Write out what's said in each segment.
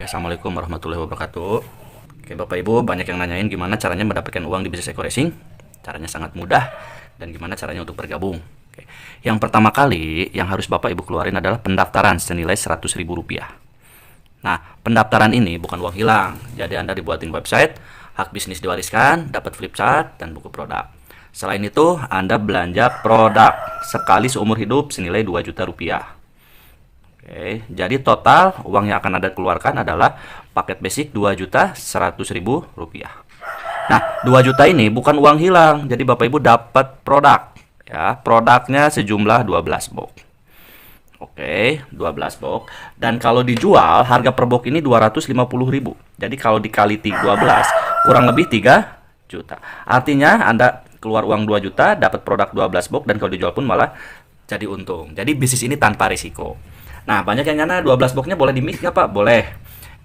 Assalamualaikum warahmatullahi wabarakatuh. Oke, Bapak Ibu, banyak yang nanyain gimana caranya mendapatkan uang di bisnis eco racing. Caranya sangat mudah dan gimana caranya untuk bergabung. Oke. Yang pertama kali yang harus Bapak Ibu keluarin adalah pendaftaran senilai Rp100.000. Nah, pendaftaran ini bukan uang hilang. Jadi Anda dibuatin website, hak bisnis diwariskan, dapat flip chart dan buku produk. Selain itu, Anda belanja produk sekali seumur hidup senilai Rp2 juta. Oke, jadi total uang yang akan Anda keluarkan adalah paket basic Rp2.100.000. Nah, 2 juta ini bukan uang hilang. Jadi Bapak Ibu dapat produk. Ya, produknya sejumlah 12 box. Oke, 12 box. Dan kalau dijual, harga per box ini Rp250.000. Jadi kalau dikali 12, kurang lebih 3 juta. Artinya Anda keluar uang 2 juta, dapat produk 12 box, dan kalau dijual pun malah jadi untung. Jadi bisnis ini tanpa risiko. Nah, banyak yang nyana 12 boxnya boleh di-mix nggak Pak? Boleh.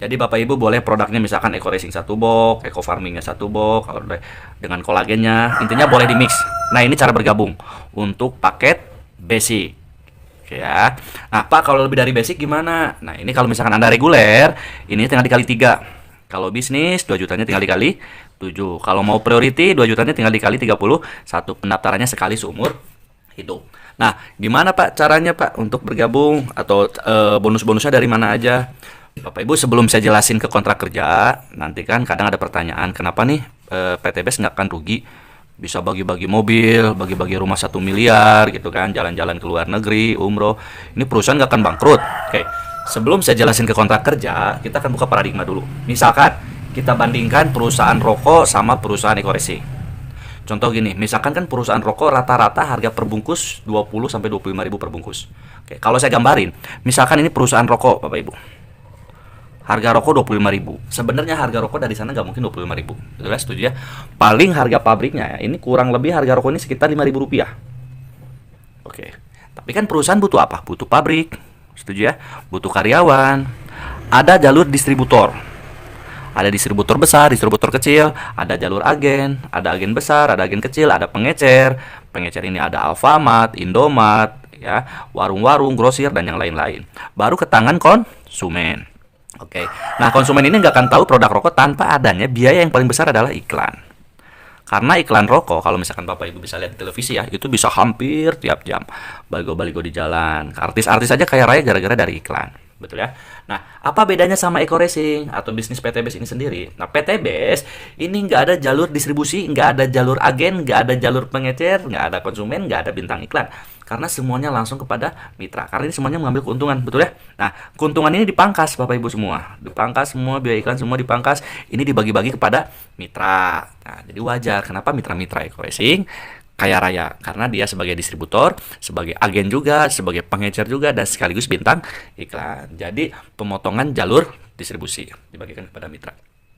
Jadi Bapak Ibu boleh produknya misalkan Eco Racing 1 box, Eco Farmingnya 1 box, kalau dengan kolagennya, intinya boleh di-mix. Nah, ini cara bergabung untuk paket basic. Oke ya. Nah, Pak, kalau lebih dari basic gimana? Nah, ini kalau misalkan Anda reguler, ini tinggal dikali 3. Kalau bisnis, 2 jutanya tinggal dikali 7. Kalau mau priority, 2 jutanya tinggal dikali 31. Pendaftarannya sekali seumur hidup. Nah, gimana Pak caranya Pak untuk bergabung atau bonus-bonusnya dari mana aja? Bapak Ibu, sebelum saya jelasin ke kontrak kerja, nanti kan kadang ada pertanyaan, kenapa nih PTBS nggak akan rugi? Bisa bagi-bagi mobil, bagi-bagi rumah 1 miliar gitu kan, jalan-jalan ke luar negeri, umroh. Ini perusahaan nggak akan bangkrut. Oke, sebelum saya jelasin ke kontrak kerja, kita akan buka paradigma dulu. Misalkan kita bandingkan perusahaan rokok sama perusahaan eco racing. Contoh gini, misalkan kan perusahaan rokok rata-rata harga per bungkus 20 sampai 25 ribu per bungkus. Oke, kalau saya gambarin, misalkan ini perusahaan rokok, Bapak Ibu. Harga rokok 25 ribu. Sebenarnya harga rokok dari sana nggak mungkin 25 ribu. Betul ya, setuju ya? Paling harga pabriknya ya, ini kurang lebih harga rokok ini sekitar 5 ribu rupiah. Oke. Tapi kan perusahaan butuh apa? Butuh pabrik. Setuju ya? Butuh karyawan. Ada jalur distributor. Ada distributor besar, distributor kecil, ada jalur agen, ada agen besar, ada agen kecil, ada pengecer. Pengecer ini ada Alfamart, Indomart, ya, warung-warung, grosir, dan yang lain-lain. Baru ke tangan konsumen. Oke. Nah, konsumen ini nggak akan tahu produk rokok tanpa adanya biaya yang paling besar adalah iklan. Karena iklan rokok, kalau misalkan Bapak Ibu bisa lihat di televisi ya, itu bisa hampir tiap jam. Baligo-baligo di jalan. Artis-artis aja kaya raya gara-gara dari iklan. Betul ya? Nah, apa bedanya sama eco racing atau bisnis PTBS ini sendiri? Nah, PTBS ini nggak ada jalur distribusi, nggak ada jalur agen, nggak ada jalur pengecer, nggak ada konsumen, nggak ada bintang iklan. Karena semuanya langsung kepada mitra. Karena ini semuanya mengambil keuntungan, betul ya? Nah, keuntungan ini dipangkas Bapak Ibu semua. Dipangkas semua, biaya iklan semua dipangkas. Ini dibagi-bagi kepada mitra. Nah, jadi wajar kenapa mitra-mitra eco racing kaya raya, karena dia sebagai distributor, sebagai agen juga, sebagai pengecer juga, dan sekaligus bintang iklan. Jadi pemotongan jalur distribusi dibagikan kepada mitra.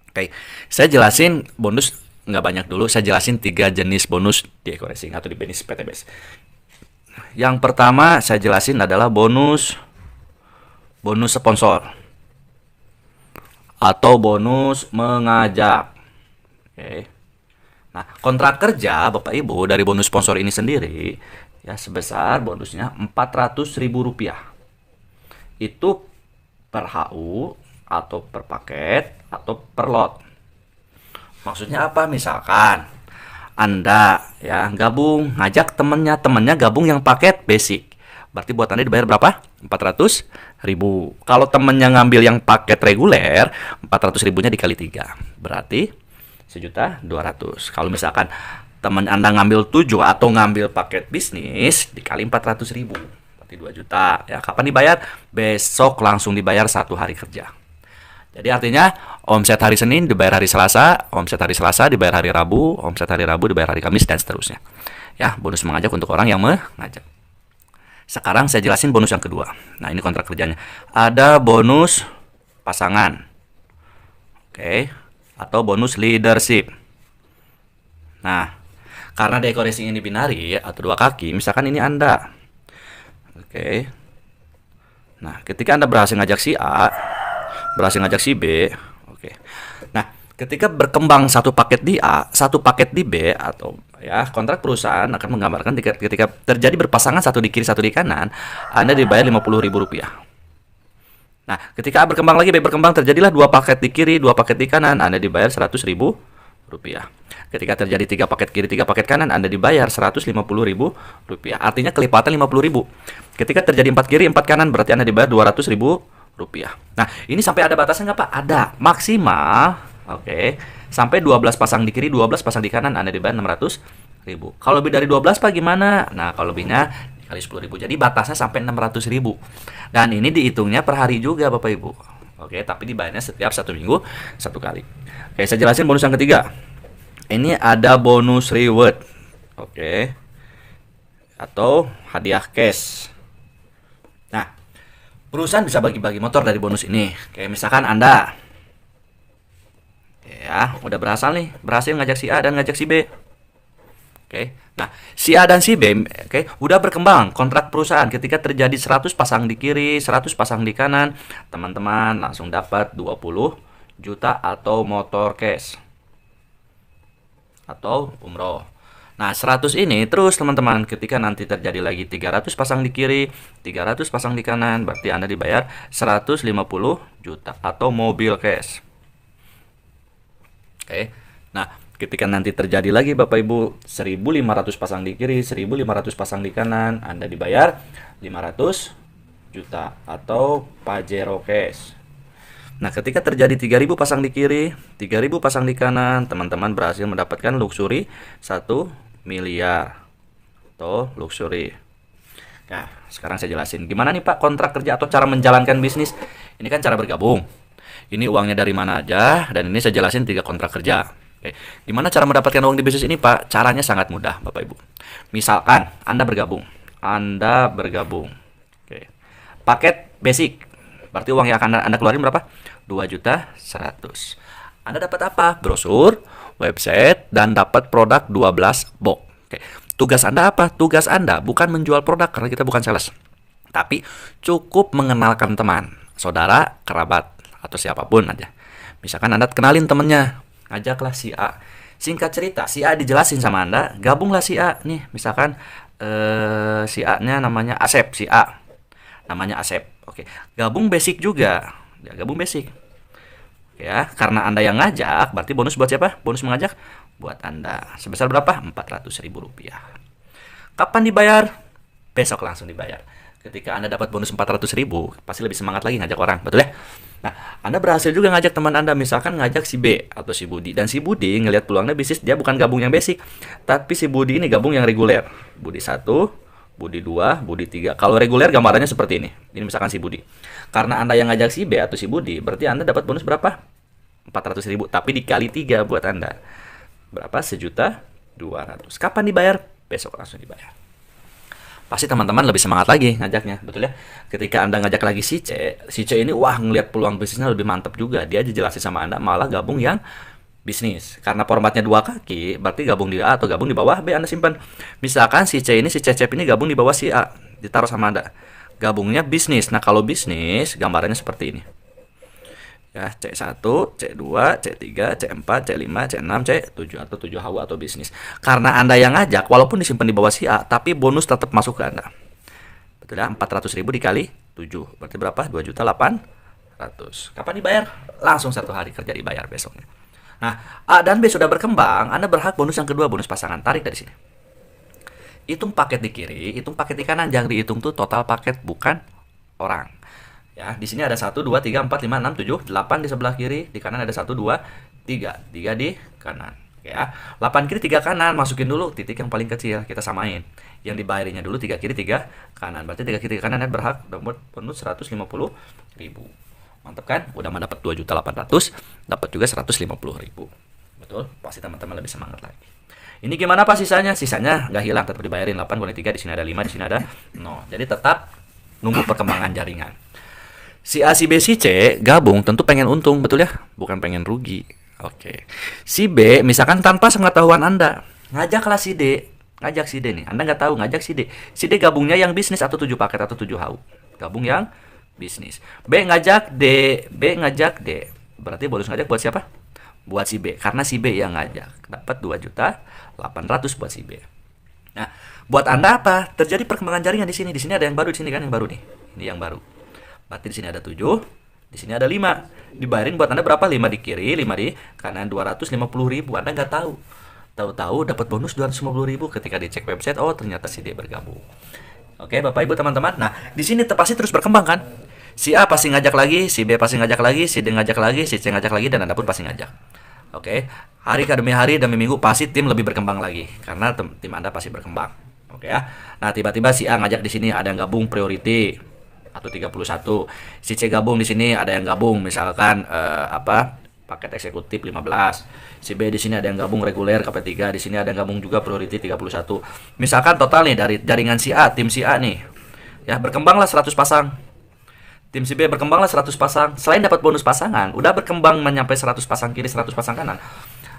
Oke, saya jelasin bonus nggak banyak dulu. Saya jelasin 3 jenis bonus di eco racing atau di bisnis PTBS. Yang pertama saya jelasin adalah bonus sponsor atau bonus mengajak. Oke. Nah, kontrak kerja Bapak Ibu dari bonus sponsor ini sendiri ya sebesar bonusnya Rp400.000. Itu per HU atau per paket atau per lot. Maksudnya apa? Misalkan Anda ya gabung, ngajak temennya gabung yang paket basic. Berarti buat Anda dibayar berapa? 400.000. Kalau temennya ngambil yang paket reguler, 400.000-nya dikali 3. Berarti 1.200.000. Kalau misalkan teman Anda ngambil 7 atau ngambil paket bisnis dikali 400.000, berarti 2 juta. Ya, kapan dibayar? Besok langsung dibayar 1 hari kerja. Jadi artinya omset hari Senin dibayar hari Selasa, omset hari Selasa dibayar hari Rabu, omset hari Rabu dibayar hari Kamis, dan seterusnya. Ya, bonus mengajak untuk orang yang mengajak. Sekarang saya jelasin bonus yang kedua. Nah, ini kontrak kerjanya. Ada bonus pasangan. Oke. Atau bonus leadership. Nah, karena eco racing ini binari atau 2 kaki, misalkan ini Anda. Oke. Nah, ketika Anda berhasil ngajak si A, berhasil ngajak si B, oke. Nah, ketika berkembang satu paket di A, satu paket di B, atau ya kontrak perusahaan akan menggambarkan ketika terjadi berpasangan satu di kiri, satu di kanan, Anda dibayar Rp50.000. Nah, ketika A berkembang lagi, B berkembang, terjadilah 2 paket di kiri, 2 paket di kanan, Anda dibayar 100.000 rupiah. Ketika terjadi 3 paket kiri, 3 paket kanan, Anda dibayar 150.000 rupiah. Artinya kelipatan 50.000. Ketika terjadi 4 kiri, 4 kanan, berarti Anda dibayar 200.000 rupiah. Nah, ini sampai ada batasnya nggak Pak? Ada. Maksimal, oke, sampai 12 pasang di kiri, 12 pasang di kanan, Anda dibayar 600.000. Kalau lebih dari 12 Pak gimana? Nah, kalau lebihnya dikali 10.000. Jadi batasnya sampai 600.000. Dan ini dihitungnya per hari juga Bapak Ibu. Oke, tapi dibayarnya setiap 1 minggu 1 kali. Oke, saya jelasin bonus yang ketiga. Ini ada bonus reward. Oke. Atau hadiah cash. Nah, perusahaan bisa bagi-bagi motor dari bonus ini. Kayak misalkan Anda ya, udah berhasil ngajak si A dan ngajak si B. Oke. Nah, si A dan si B, udah berkembang kontrak perusahaan. Ketika terjadi 100 pasang di kiri, 100 pasang di kanan, teman-teman langsung dapat 20 juta atau motor cash atau umroh. Nah, 100 ini terus teman-teman, ketika nanti terjadi lagi 300 pasang di kiri, 300 pasang di kanan, berarti Anda dibayar 150 juta atau mobil cash. Oke. Nah, ketika nanti terjadi lagi Bapak Ibu 1.500 pasang di kiri, 1.500 pasang di kanan, Anda dibayar 500 juta atau Pajero cash. Nah, ketika terjadi 3.000 pasang di kiri, 3.000 pasang di kanan, teman-teman berhasil mendapatkan luxury 1 miliar atau luxury. Nah, sekarang saya jelasin gimana nih Pak kontrak kerja atau cara menjalankan bisnis. Ini kan cara bergabung. Ini uangnya dari mana aja, dan ini saya jelasin 3 kontrak kerja. Oke. Gimana cara mendapatkan uang di bisnis ini Pak? Caranya sangat mudah Bapak Ibu. Misalkan Anda bergabung. Oke. Paket basic. Berarti uang yang akan Anda keluarin berapa? 2.100.000. Anda dapat apa? Brosur, website, dan dapat produk 12 box. Oke. Tugas Anda apa? Tugas Anda bukan menjual produk karena kita bukan sales. Tapi cukup mengenalkan teman, saudara, kerabat, atau siapapun aja. Misalkan Anda kenalin temennya, ngajaklah si A. Singkat cerita, si A dijelasin sama Anda, gabunglah si A. Nih, misalkan si A-nya namanya Asep, si A. Namanya Asep. Oke, gabung basic juga. Ya, gabung basic. Ya, karena Anda yang ngajak, berarti bonus buat siapa? Bonus mengajak buat Anda. Sebesar berapa? 400.000 rupiah. Kapan dibayar? Besok langsung dibayar. Ketika Anda dapat bonus 400.000, pasti lebih semangat lagi ngajak orang, betul ya? Nah, Anda berhasil juga ngajak teman Anda, misalkan ngajak si B atau si Budi. Dan si Budi ngelihat peluangnya bisnis, dia bukan gabung yang basic, tapi si Budi ini gabung yang reguler. Budi 1, Budi 2, Budi 3. Kalau reguler gambarannya seperti ini. Ini misalkan si Budi. Karena Anda yang ngajak si B atau si Budi, berarti Anda dapat bonus berapa? 400.000, tapi dikali 3 buat Anda. Berapa? 1.200.000. Kapan dibayar? Besok langsung dibayar. Pasti teman-teman lebih semangat lagi ngajaknya, betul ya? Ketika Anda ngajak lagi si C ini wah ngelihat peluang bisnisnya lebih mantap juga. Dia aja jelasin sama Anda malah gabung yang bisnis. Karena formatnya 2 kaki, berarti gabung di A atau gabung di bawah B Anda simpan. Misalkan si C ini, si Cecep ini gabung di bawah si A, ditaruh sama Anda. Gabungnya bisnis. Nah, kalau bisnis gambarannya seperti ini. Ya, C1, C2, C3, C4, C5, C6, C7 atau 7 HU atau bisnis. Karena Anda yang ngajak, walaupun disimpan di bawah si A, tapi bonus tetap masuk ke Anda. Betul ya? 400.000 dikali 7. Berarti berapa? 2.800.000. Kapan dibayar? Langsung 1 hari kerja dibayar besoknya. Nah, A dan B sudah berkembang, Anda berhak bonus yang kedua, bonus pasangan. Tarik dari sini. Hitung paket di kiri, hitung paket di kanan. Jangan dihitung tuh total paket, bukan orang. Ya, di sini ada 1, 2, 3, 4, 5, 6, 7, 8 di sebelah kiri, di kanan ada 1, 2, 3. 3 di kanan. Ya, 8 kiri, 3 kanan, masukin dulu titik yang paling kecil, kita samain. Yang dibayarinya dulu 3 kiri, 3 kanan. Berarti 3 kiri, 3 kanan berhak dapat bonus 150.000. Mantap kan? Udah mendapat 2.800.000, dapat juga 150.000. Betul? Pasti teman-teman lebih semangat lagi. Ini gimana Pak sisanya? Sisanya nggak hilang, tetap dibayarin. 8 kali 3, di sini ada 5, di sini ada 0. Jadi tetap nunggu perkembangan jaringan. Si A, si B, si C gabung tentu pengen untung, betul ya? Bukan pengen rugi. Oke. Si B misalkan tanpa sepengetahuan Anda, ngajaklah si D. Ngajak si D nih. Anda nggak tahu, ngajak si D. Si D gabungnya yang bisnis atau 7 paket atau 7 HU. Gabung yang bisnis. B ngajak D. B ngajak D. Berarti bonus ngajak buat siapa? Buat si B. Karena si B yang ngajak. Dapat 2.800.000 buat si B. Nah, buat Anda apa? Terjadi perkembangan jaringan di sini. Di sini ada yang baru, di sini kan yang baru nih. Ini yang baru. Berarti di sini ada 7, Di sini ada 5. Dibayarin buat Anda berapa? 5 di kiri, 5 di kanan, 250.000. Anda nggak tahu. Tahu-tahu dapat bonus 250.000 ketika dicek website. Oh, ternyata si D bergabung. Oke, Bapak Ibu teman-teman. Nah, di sini pasti terus berkembang kan? Si A pasti ngajak lagi, si B pasti ngajak lagi, si D ngajak lagi, si C ngajak lagi, dan Anda pun pasti ngajak. Oke, hari demi hari demi minggu pasti tim lebih berkembang lagi karena tim Anda pasti berkembang. Oke ya. Nah, tiba-tiba si A ngajak di sini ada yang gabung priority atau 31. Si C gabung di sini ada yang gabung misalkan paket eksekutif 15. Si B di sini ada yang gabung reguler KP3, di sini ada yang gabung juga priority 31. Misalkan total nih dari jaringan si A, tim si A nih. Ya, berkembanglah 100 pasang. Tim si B berkembanglah 100 pasang. Selain dapat bonus pasangan, udah berkembang menyampai 100 pasang kiri, 100 pasang kanan.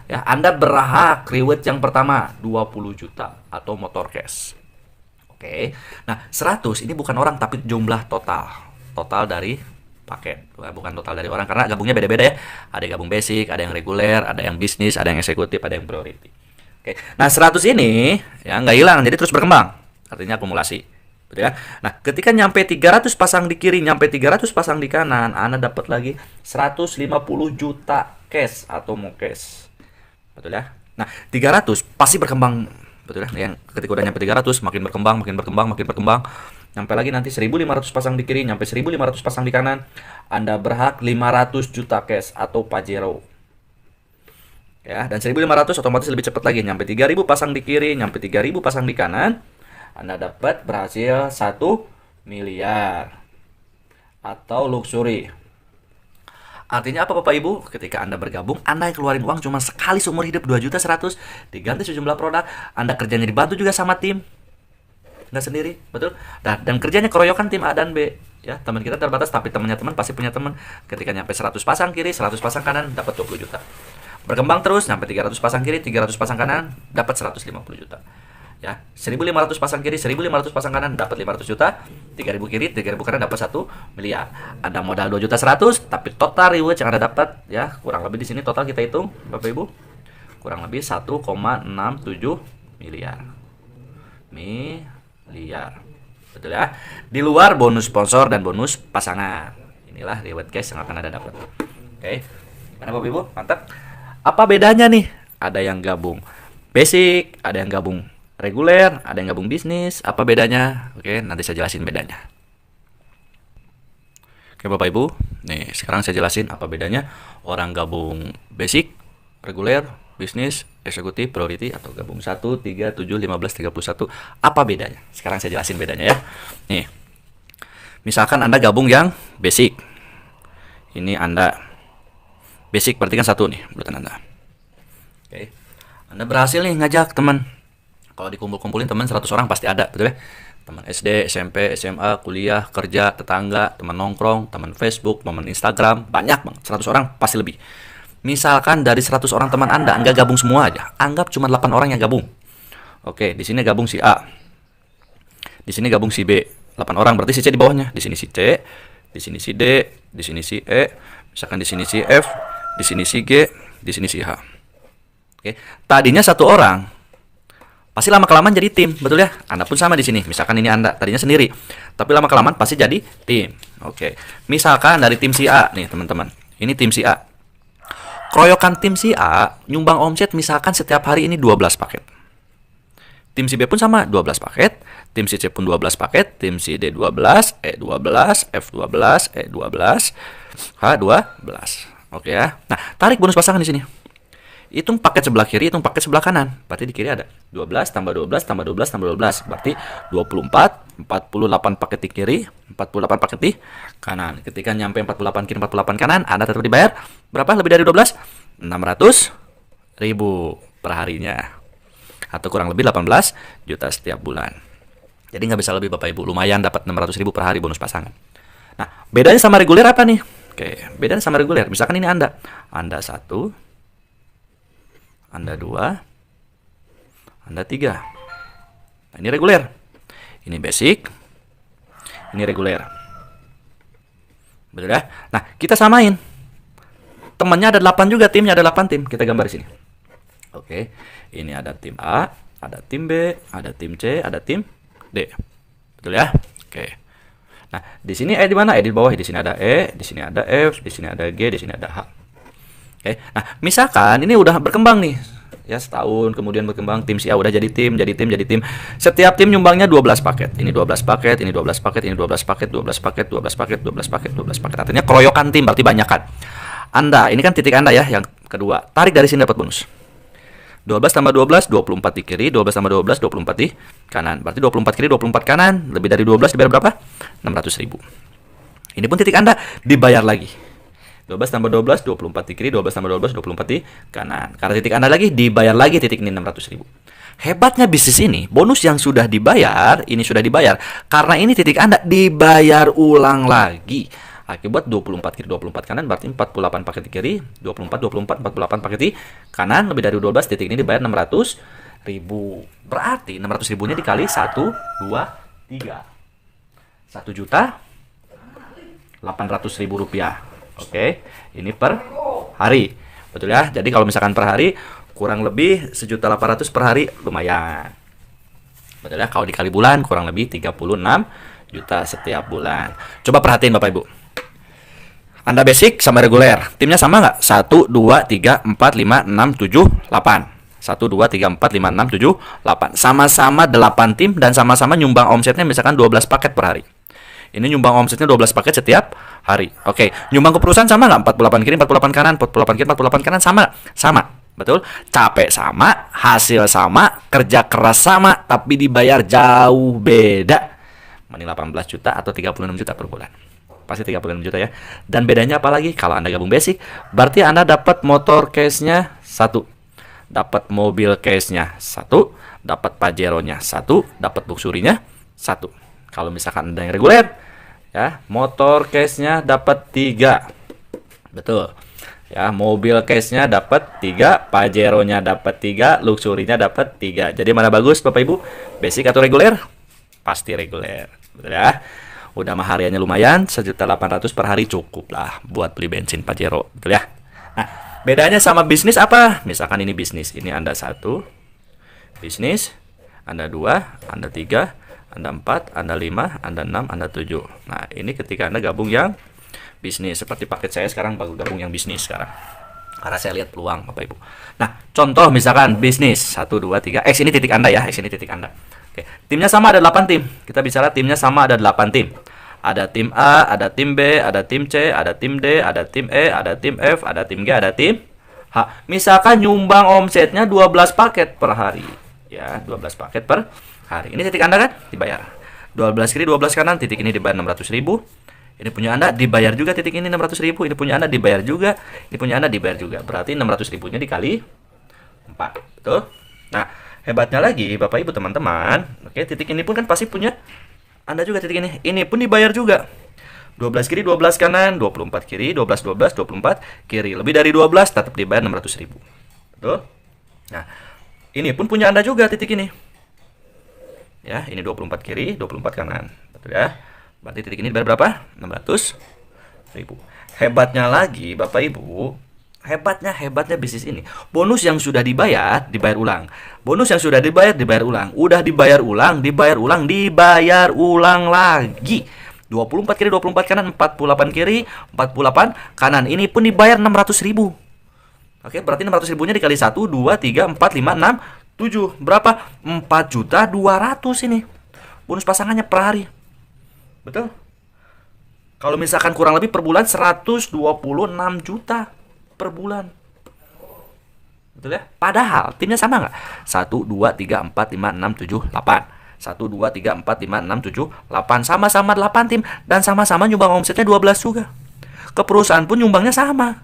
Ya, Anda berhak reward yang pertama 20 juta atau motor cash. Oke. Nah, 100 ini bukan orang tapi jumlah total. Total dari paket. Bukan total dari orang karena gabungnya beda-beda ya. Ada yang gabung basic, ada yang reguler, ada yang bisnis, ada yang eksekutif, ada yang priority. Oke. Nah, 100 ini ya nggak hilang, jadi terus berkembang. Artinya akumulasi. Betul ya? Nah, ketika nyampe 300 pasang di kiri, nyampe 300 pasang di kanan, Anda dapat lagi 150 juta cash atau mau cash. Betul ya? Nah, 300 pasti berkembang. Betul ya? Yang ketika udah nyampe 300 makin berkembang, makin berkembang, makin berkembang. Nyampe lagi nanti 1500 pasang di kiri, nyampe 1500 pasang di kanan, Anda berhak 500 juta cash atau Pajero. Ya, dan 1500 otomatis lebih cepat lagi, nyampe 3000 pasang di kiri, nyampe 3000 pasang di kanan, Anda dapat berhasil 1 miliar atau luxury. Artinya apa Bapak Ibu? Ketika Anda bergabung, Anda yang keluarin uang cuma sekali seumur hidup 2.100.000, diganti sejumlah produk, Anda kerjanya dibantu juga sama tim. Nggak sendiri, betul? Dan kerjanya keroyokan tim A dan B. Ya, teman kita terbatas tapi temannya teman pasti punya teman. Ketika nyampe 100 pasang kiri, 100 pasang kanan dapat 20 juta. Berkembang terus nyampe 300 pasang kiri, 300 pasang kanan dapat 150 juta. Ya, 1500 pasang kiri, 1500 pasang kanan dapat 500 juta, 3000 kiri, 3000 kanan dapat 1 miliar. Ada modal 2.100.000, tapi total reward yang Anda dapat ya kurang lebih di sini total kita hitung Bapak Ibu kurang lebih 1,67 miliar. Betul ya? Di luar bonus sponsor dan bonus pasangan. Inilah reward cash yang akan Anda dapat. Oke. Gimana Bapak Ibu? Mantap. Apa bedanya nih? Ada yang gabung basic, ada yang gabung reguler, ada yang gabung bisnis. Apa bedanya? Oke, nanti saya jelasin bedanya. Oke Bapak Ibu, nih sekarang saya jelasin apa bedanya orang gabung basic, reguler, bisnis, eksekutif, priority, atau gabung 1, 3, 7, 15, 31. Apa bedanya? Sekarang saya jelasin bedanya ya. Nih, misalkan Anda gabung yang basic. Ini Anda basic berarti kan 1 nih buatan Anda. Oke, Anda berhasil nih ngajak teman. Kalau dikumpul-kumpulin teman 100 orang pasti ada, betul ya? Teman SD, SMP, SMA, kuliah, kerja, tetangga, teman nongkrong, teman Facebook, teman Instagram, banyak banget, 100 orang pasti lebih. Misalkan dari 100 orang teman Anda, Anda gabung semua aja. Anggap cuma 8 orang yang gabung. Oke, di sini gabung si A. Di sini gabung si B. 8 orang berarti si C di bawahnya. Di sini si C, di sini si D, di sini si E, misalkan di sini si F, di sini si G, di sini si H. Oke, tadinya 1 orang pasti lama-kelamaan jadi tim, betul ya? Anda pun sama di sini. Misalkan ini Anda tadinya sendiri, tapi lama-kelamaan pasti jadi tim. Oke. Misalkan dari tim si A nih, teman-teman. Ini tim si A. Keroyokan tim si A nyumbang omset misalkan setiap hari ini 12 paket. Tim si B pun sama, 12 paket. Tim si C pun 12 paket. Tim si D 12, E 12, F 12, E 12, H 12. Oke ya. Nah, tarik bonus pasangan di sini. Hitung paket sebelah kiri, hitung paket sebelah kanan. Berarti di kiri ada 12 tambah 12 tambah 12 tambah 12. Berarti 24, 48 paket di kiri, 48 paket di kanan. Ketika nyampe 48 kiri, 48 kanan, Anda tetap dibayar berapa lebih dari 12? 600.000 per harinya. Atau kurang lebih 18 juta setiap bulan. Jadi nggak bisa lebih Bapak Ibu. Lumayan dapat 600.000 per hari bonus pasangan. Nah, bedanya sama reguler apa nih? Oke, bedanya sama reguler. Misalkan ini Anda 1, Anda 2, Anda 3. Nah, ini reguler. Ini basic. Ini reguler. Betul ya? Nah, kita samain. Temannya ada 8 juga, timnya ada 8 tim. Kita gambar di sini. Oke. Ini ada tim A, ada tim B, ada tim C, ada tim D. Betul ya? Oke. Nah, di sini E di mana? E di bawah. Di sini ada E, di sini ada F, di sini ada G, di sini ada H. Oke. Nah, misalkan ini udah berkembang nih. Ya, setahun kemudian berkembang, tim si A udah jadi tim. Setiap tim nyumbangnya 12 paket. Ini 12 paket, ini 12 paket, ini 12 paket, 12 paket, 12 paket, 12 paket, 12 paket. Artinya keroyokan tim, berarti banyak kan. Anda, ini kan titik Anda ya, yang kedua. Tarik dari sini dapat bonus. 12 tambah 12, 24 di kiri, 12 tambah 12, 24 di kanan. Berarti 24 kiri, 24 kanan. Lebih dari 12 dibayar berapa? 600.000. Ini pun titik Anda dibayar lagi. 12 tambah 12, 24 di kiri, 12 tambah 12, 24 di kanan. Karena titik Anda lagi, dibayar lagi titik ini 600.000. Hebatnya bisnis ini, bonus yang sudah dibayar, ini sudah dibayar. Karena ini titik Anda dibayar ulang lagi. Akibat 24 kiri, 24 kanan, berarti 48 paket di kiri, 24, 24, 48 paket di kanan, lebih dari 12, titik ini dibayar 600.000. Berarti 600.000-nya dikali 1, 2, 3. 1.800.000 rupiah. Oke, ini per hari. Betul ya? Jadi kalau misalkan per hari, kurang lebih 1.800.000 per hari, lumayan. Betul ya? Kalau dikali bulan, kurang lebih 36 juta setiap bulan. Coba perhatiin Bapak Ibu. Anda basic sama reguler, timnya sama nggak? 1, 2, 3, 4, 5, 6, 7, 8. 1, 2, 3, 4, 5, 6, 7, 8. Sama-sama 8 tim dan sama-sama nyumbang omsetnya misalkan 12 paket per hari. Ini nyumbang omsetnya 12 paket setiap hari. Oke, nyumbang ke perusahaan sama nggak? 48 kiri, 48 kanan, 48 kiri, 48 kanan, sama? Sama, betul? Capek sama, hasil sama, kerja keras sama, tapi dibayar jauh beda. Mending 18 juta atau 36 juta per bulan. Pasti 36 juta ya. Dan bedanya apa lagi? Kalau Anda gabung basic, berarti Anda dapat motor case-nya 1. Dapat mobil case-nya 1. Dapat Pajero-nya 1. Dapat Luxury-nya 1. Kalau misalkan Anda yang reguler, ya, motor case-nya dapat 3. Betul. Ya, mobil case-nya dapat 3, Pajero-nya dapat 3, Luxury-nya dapat 3. Jadi mana bagus Bapak Ibu? Basic atau reguler? Pasti reguler. Betul ya? Udah mah hariannya lumayan, 1.800.000 per hari cukup lah buat beli bensin Pajero. Betul ya? Nah, bedanya sama bisnis apa? Misalkan ini bisnis. Ini Anda 1 bisnis, Anda 2, Anda 3, Anda 4, Anda 5, Anda 6, Anda 7. Nah, ini ketika Anda gabung yang bisnis. Seperti paket saya sekarang baru gabung yang bisnis sekarang. Karena saya lihat peluang Bapak Ibu. Nah, contoh misalkan bisnis 1, 2, 3. X ini titik Anda ya, X ini titik Anda. Oke, timnya sama ada 8 tim. Kita bicara timnya sama ada 8 tim. Ada tim A, ada tim B, ada tim C, ada tim D, ada tim E, ada tim F, ada tim G, ada tim H. Misalkan nyumbang omsetnya 12 paket per hari. Ya, 12 paket per hari. Ini titik Anda kan? Dibayar. 12 kiri, 12 kanan, titik ini dibayar 600.000. Ini punya Anda dibayar juga titik ini 600.000. Ini punya Anda dibayar juga. Ini punya Anda dibayar juga. Berarti 600.000-nya dikali 4. Betul? Nah, hebatnya lagi Bapak Ibu teman-teman. Oke, titik ini pun kan pasti punya Anda juga titik ini. Ini pun dibayar juga. 12 kiri, 12 kanan, 24 kiri, 12, 12, 24 kiri. Lebih dari 12 tetap dibayar 600.000. Betul? Nah, ini pun punya Anda juga titik ini. Ya, ini 24 kiri, 24 kanan. Betul ya? Berarti titik ini dibayar berapa? 600.000. Hebatnya lagi Bapak Ibu, hebatnya bisnis ini. Bonus yang sudah dibayar ulang. Bonus yang sudah dibayar ulang. Udah dibayar ulang lagi. 24 kiri, 24 kanan, 48 kiri, 48 kanan. Ini pun dibayar 600.000. Oke, berarti 600.000-nya dikali 1, 2, 3, 4, 5, 6, 7. Berapa? 4.200.000 ini. Bonus pasangannya per hari. Betul? Kalau misalkan kurang lebih per bulan 126 juta per bulan. Betul ya? Padahal timnya sama nggak? 1, 2, 3, 4, 5, 6, 7, 8. 1, 2, 3, 4, 5, 6, 7, 8. Sama-sama 8 tim. Dan sama-sama nyumbang omsetnya 12 juga. Ke perusahaan pun nyumbangnya sama.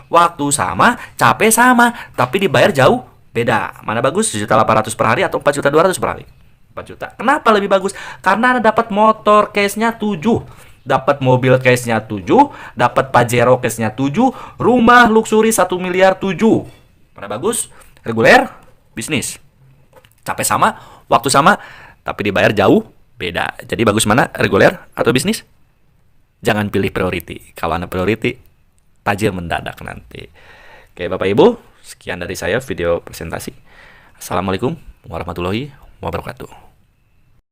Waktu sama, capek sama. Tapi dibayar jauh beda. Mana bagus? 1.800.000 per hari atau 4.200.000 per hari? 4 juta. Kenapa lebih bagus? Karena Anda dapat motor case-nya 7. Dapat mobil case-nya 7, dapat Pajero case-nya 7, rumah luxury 1 miliar 7. Mana bagus? Reguler, bisnis. Capek sama, waktu sama, tapi dibayar jauh beda. Jadi bagus mana? Reguler atau bisnis? Jangan pilih priority. Kalau Anda priority, tajir mendadak nanti. Oke, Bapak Ibu, sekian dari saya video presentasi. Assalamualaikum warahmatullahi wabarakatuh.